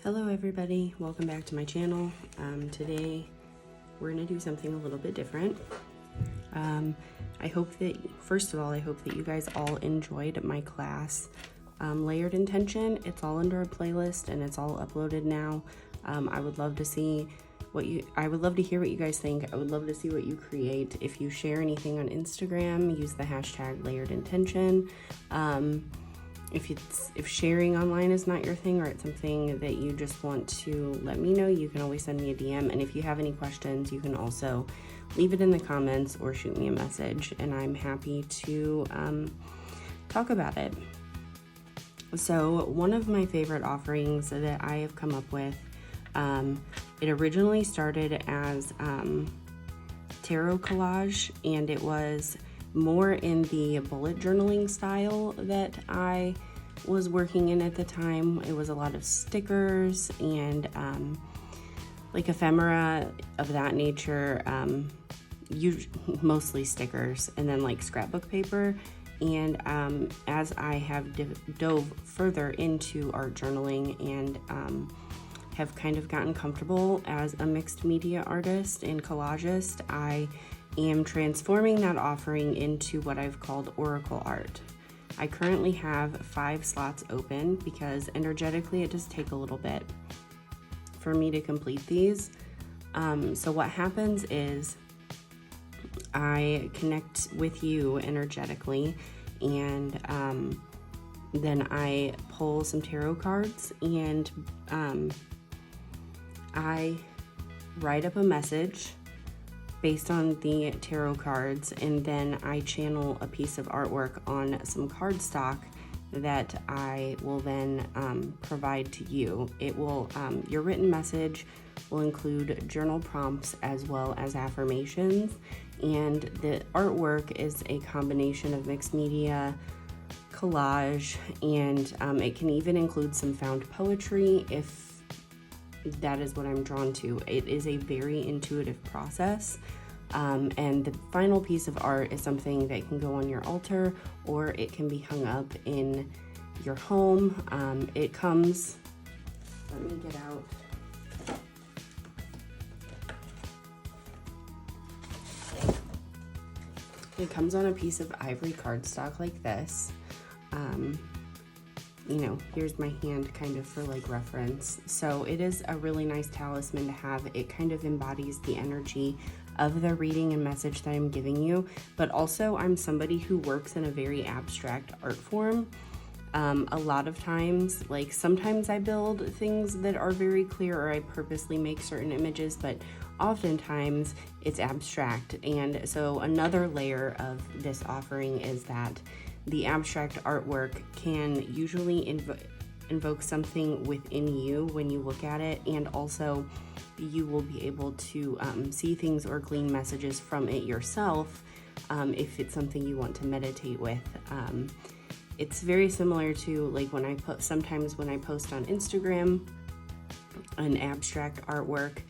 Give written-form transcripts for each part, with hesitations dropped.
Hello everybody, welcome back to my channel. Today we're going to do something a little bit different. I hope that, first of all, I hope that you guys all enjoyed my class, Layered Intention. It's all under a playlist and it's all uploaded now. I would love to see I would love to hear what you guys think. I would love to see what you create. If you share anything on Instagram, use the hashtag Layered Intention. If sharing online is not your thing, or it's something that you just want to let me know, you can always send me a DM. And if you have any questions, you can also leave it in the comments or shoot me a message, and I'm happy to talk about it. So one of my favorite offerings that I have come up with, it originally started as tarot collage, and it was more in the bullet journaling style that I was working in at the time. It was a lot of stickers and like ephemera of that nature, mostly stickers, and then like scrapbook paper. And as I have dove further into art journaling and have kind of gotten comfortable as a mixed media artist and collagist, I am transforming that offering into what I've called oracle art. I currently have 5 slots open because energetically it does take a little bit for me to complete these. So what happens is I connect with you energetically, and then I pull some tarot cards, and I write up a message based on the tarot cards, and then I channel a piece of artwork on some cardstock that I will then provide to you. It will, your written message will include journal prompts as well as affirmations, and the artwork is a combination of mixed media, collage, and it can even include some found poetry if that is what I'm drawn to. It is a very intuitive process, and the final piece of art is something that can go on your altar, or it can be hung up in your home. It comes, let me get out. It comes on a piece of ivory cardstock like this. You know, here's my hand kind of for like reference. So it is a really nice talisman to have. It kind of embodies the energy of the reading and message that I'm giving you, but also I'm somebody who works in a very abstract art form. A lot of times, like sometimes I build things that are very clear, or I purposely make certain images, but oftentimes it's abstract. And so another layer of this offering is that the abstract artwork can usually invoke something within you when you look at it, and also you will be able to see things or glean messages from it yourself if it's something you want to meditate with. It's very similar to like when I sometimes when I post on Instagram an abstract artwork,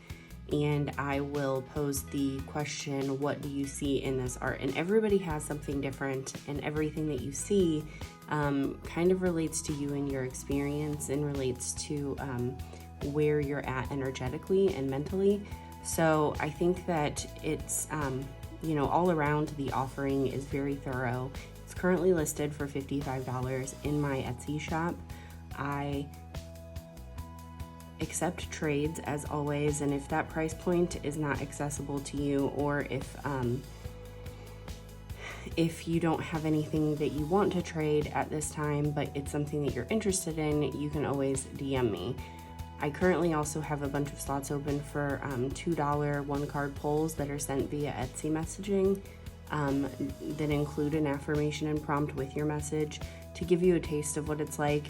and I will pose the question, what do you see in this art? And everybody has something different, and everything that you see kind of relates to you and your experience, and relates to where you're at energetically and mentally. So I think that it's, you know, all around the offering is very thorough. It's currently listed for $55 in my Etsy shop. I accept trades as always, and if that price point is not accessible to you, or if you don't have anything that you want to trade at this time, but it's something that you're interested in, you can always DM me. I currently also have a bunch of slots open for $2 one-card pulls that are sent via Etsy messaging that include an affirmation and prompt with your message to give you a taste of what it's like.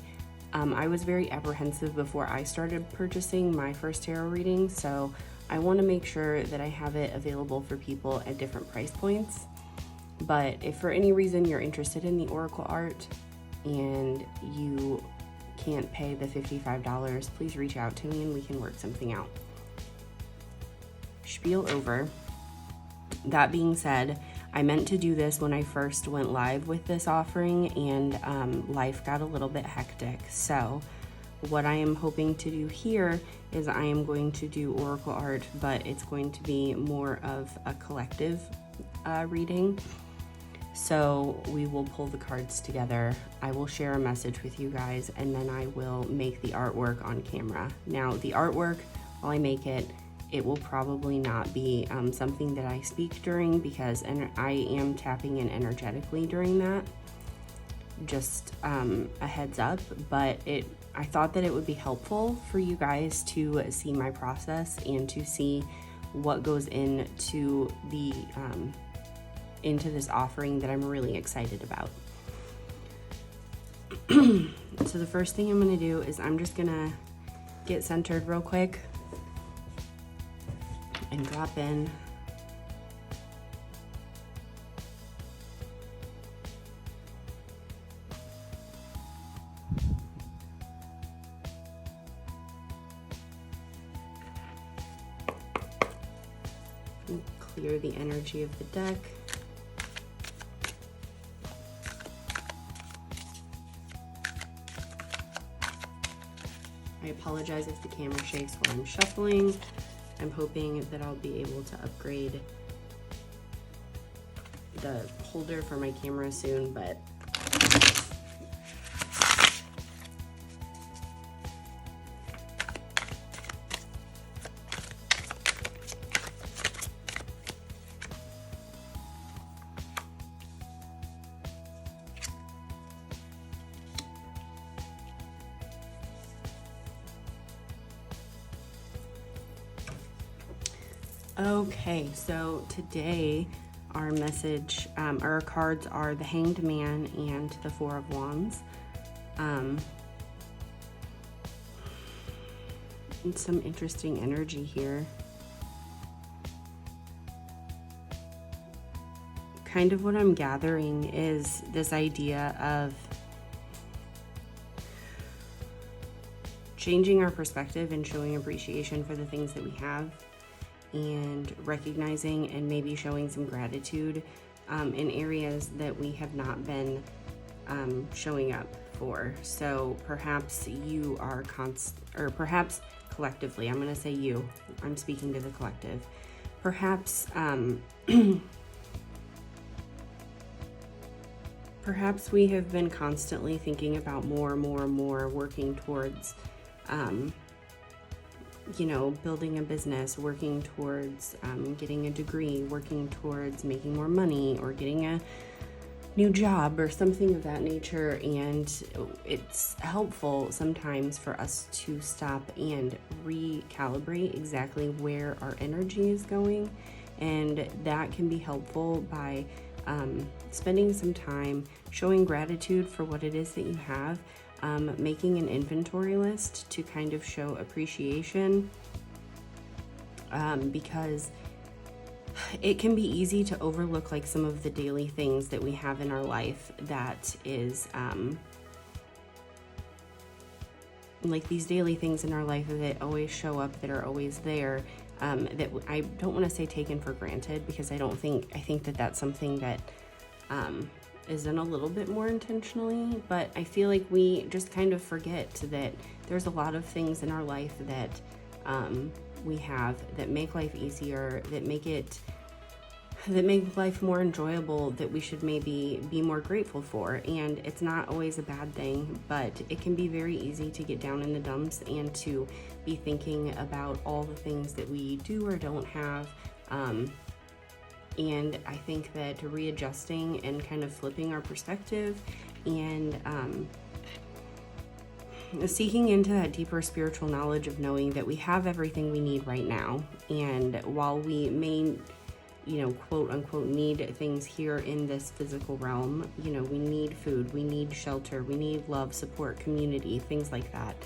I was very apprehensive before I started purchasing my first tarot reading, so I want to make sure that I have it available for people at different price points. But if for any reason you're interested in the oracle art and you can't pay the $55, please reach out to me and we can work something out. Spiel over. That being said, I meant to do this when I first went live with this offering, and life got a little bit hectic. So What I am hoping to do here is I am going to do oracle art, but it's going to be more of a collective reading. So we will pull the cards together. I will share a message with you guys, and then I will make the artwork on camera. Now, the artwork, while I make it, it will probably not be something that I speak during, because I am tapping in energetically during that. Just a heads up, but I thought that it would be helpful for you guys to see my process and to see what goes into this offering that I'm really excited about. So the first thing I'm going to do is I'm just going to get centered real quick and drop in. And clear the energy of the deck. I apologize if the camera shakes while I'm shuffling. I'm hoping that I'll be able to upgrade the holder for my camera soon, but okay, so today our message, our cards are the Hanged Man and the Four of Wands. And some interesting energy here. Kind of what I'm gathering is this idea of changing our perspective and showing appreciation for the things that we have, and recognizing and maybe showing some gratitude in areas that we have not been showing up for. So perhaps you are perhaps collectively, I'm going to say you, I'm speaking to the collective. Perhaps perhaps we have been constantly thinking about more, working towards building a business, working towards getting a degree, working towards making more money, or getting a new job or something of that nature. And it's helpful sometimes for us to stop and recalibrate exactly where our energy is going. And that can be helpful by spending some time showing gratitude for what it is that you have. Making an inventory list to kind of show appreciation, because it can be easy to overlook like some of the daily things that we have in our life that is like these daily things in our life that always show up, that are always there, that I don't want to say taken for granted, because I think that that's something that is done a little bit more intentionally, but I feel like we just kind of forget that there's a lot of things in our life that we have that make life easier, that make life more enjoyable, that we should maybe be more grateful for. And it's not always a bad thing, but it can be very easy to get down in the dumps and to be thinking about all the things that we do or don't have. And I think that readjusting and kind of flipping our perspective and seeking into that deeper spiritual knowledge of knowing that we have everything we need right now. And while we may, quote unquote, need things here in this physical realm, we need food, we need shelter, we need love, support, community, things like that.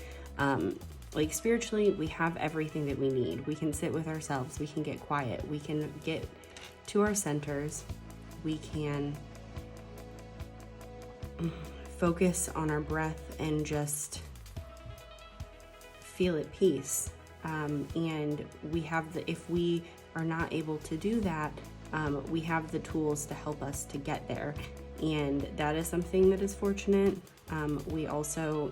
Like spiritually, we have everything that we need. We can sit with ourselves, we can get quiet, we can get to our centers, we can focus on our breath and just feel at peace. And we have if we are not able to do that, we have the tools to help us to get there. And that is something that is fortunate. We also,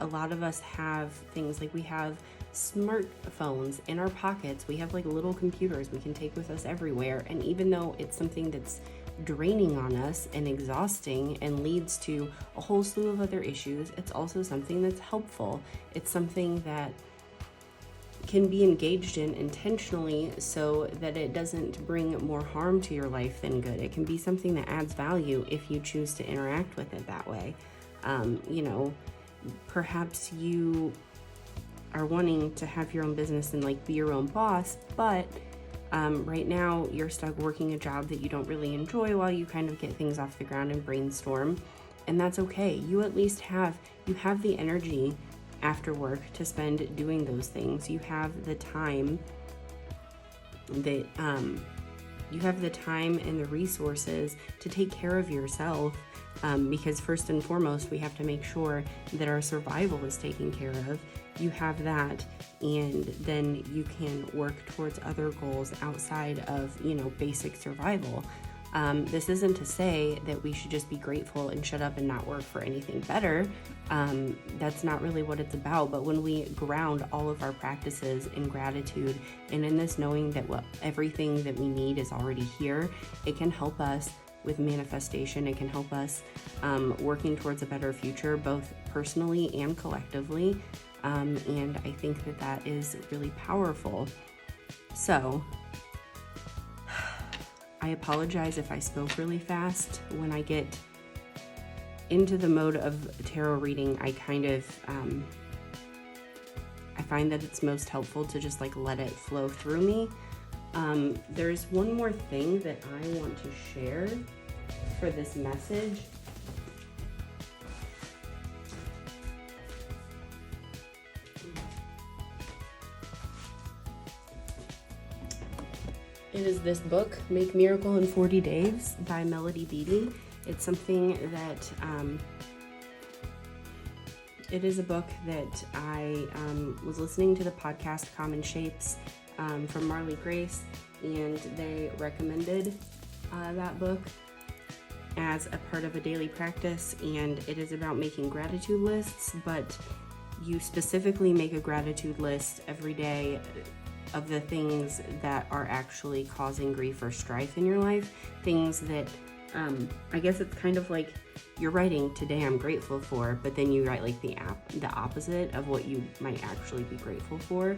A lot of us have things like we have smartphones in our pockets. We have like little computers we can take with us everywhere. And even though it's something that's draining on us and exhausting and leads to a whole slew of other issues, it's also something that's helpful. It's something that can be engaged in intentionally so that it doesn't bring more harm to your life than good. It can be something that adds value if you choose to interact with it that way. You know, perhaps you are wanting to have your own business and like be your own boss, but right now you're stuck working a job that you don't really enjoy while you kind of get things off the ground and brainstorm, and that's okay. You at least have the energy after work to spend doing those things. You have the time that you have the time and the resources to take care of yourself, because first and foremost we have to make sure that our survival is taken care of. You have that, and then you can work towards other goals outside of, you know, basic survival. This isn't to say that we should just be grateful and shut up and not work for anything better. That's not really what it's about. But when we ground all of our practices in gratitude and in this knowing that everything that we need is already here, it can help us with manifestation. It can help us working towards a better future, both personally and collectively. And I think that that is really powerful. So I apologize if I spoke really fast. When I get into the mode of tarot reading, I kind of, I find that it's most helpful to just like let it flow through me. There's one more thing that I want to share for this message. It is this book, Make Miracle in 40 Days by Melody Beattie. It's something that, it is a book that I was listening to the podcast Common Shapes from Marley Grace, and they recommended that book as a part of a daily practice, and it is about making gratitude lists, but you specifically make a gratitude list every day of the things that are actually causing grief or strife in your life, things that I guess it's kind of like you're writing today I'm grateful for, but then you write like the opposite of what you might actually be grateful for,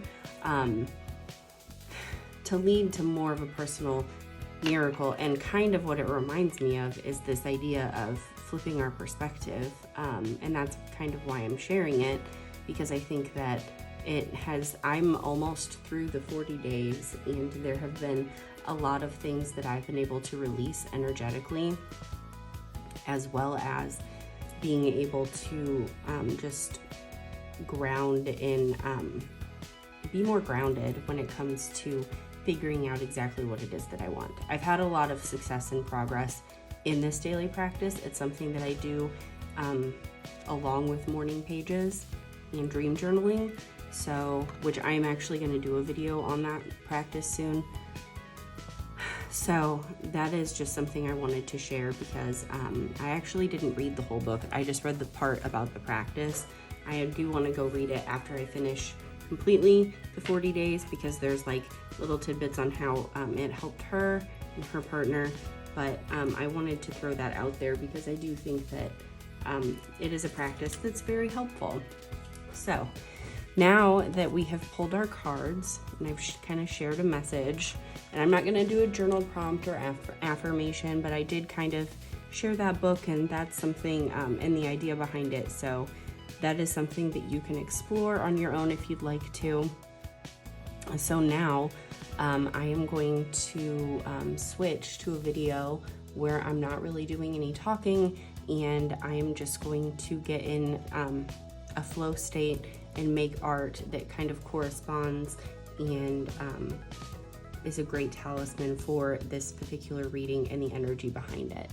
to lead to more of a personal miracle. And kind of what it reminds me of is this idea of flipping our perspective, and that's kind of why I'm sharing it, because I think that I'm almost through the 40 days, and there have been a lot of things that I've been able to release energetically, as well as being able to just ground in, be more grounded when it comes to figuring out exactly what it is that I want. I've had a lot of success and progress in this daily practice. It's something that I do along with morning pages and dream journaling. So, which I am actually going to do a video on that practice soon. So that is just something I wanted to share, because I actually didn't read the whole book. I just read the part about the practice. I do want to go read it after I finish completely the 40 days, because there's like little tidbits on how it helped her and her partner. But I wanted to throw that out there because I do think that it is a practice that's very helpful. So now that we have pulled our cards and I've kind of shared a message, and I'm not going to do a journal prompt or affirmation, but I did kind of share that book, and that's something, and the idea behind it. So that is something that you can explore on your own if you'd like to. So now I am going to switch to a video where I'm not really doing any talking, and I am just going to get in a flow state and make art that kind of corresponds and is a great talisman for this particular reading and the energy behind it.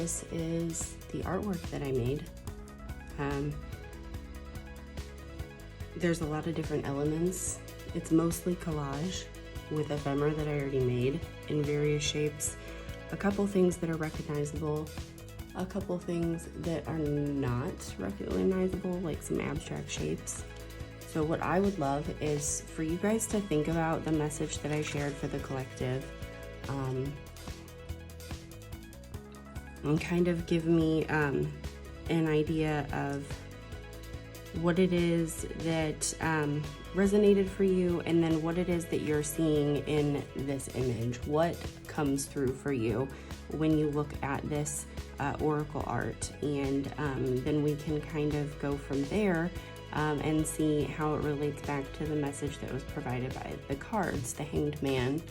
this is the artwork that I made. There's a lot of different elements. It's mostly collage with ephemera that I already made in various shapes. A couple things that are recognizable, a couple things that are not recognizable, like some abstract shapes. So what I would love is for you guys to think about the message that I shared for the collective, and kind of give me an idea of what it is that resonated for you, and then what it is that you're seeing in this image. What comes through for you when you look at this oracle art, and then we can kind of go from there and see how it relates back to the message that was provided by the cards, the Hanged Man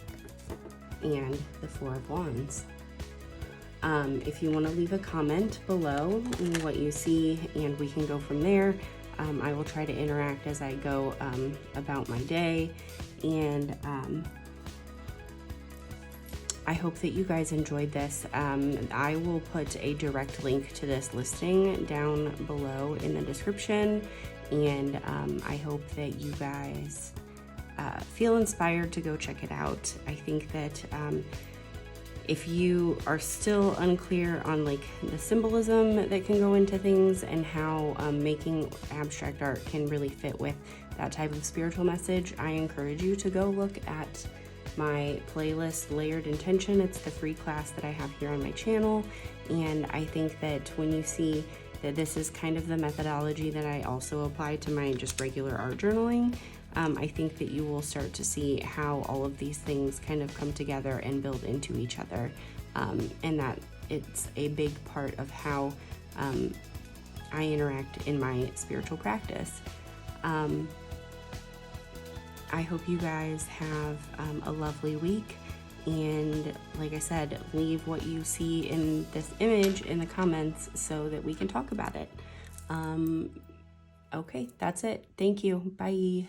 and the Four of Wands. If you want to leave a comment below what you see, and we can go from there. I will try to interact as I go about my day, and I hope that you guys enjoyed this. I will put a direct link to this listing down below in the description, and I hope that you guys feel inspired to go check it out. I think that if you are still unclear on like the symbolism that can go into things and how making abstract art can really fit with that type of spiritual message, I encourage you to go look at my playlist, Layered Intention. It's the free class that I have here on my channel, and I think that when you see that this is kind of the methodology that I also apply to my just regular art journaling, I think that you will start to see how all of these things kind of come together and build into each other, and that it's a big part of how I interact in my spiritual practice. I hope you guys have a lovely week, and like I said, leave what you see in this image in the comments so that we can talk about it. Okay, that's it. Thank you. Bye.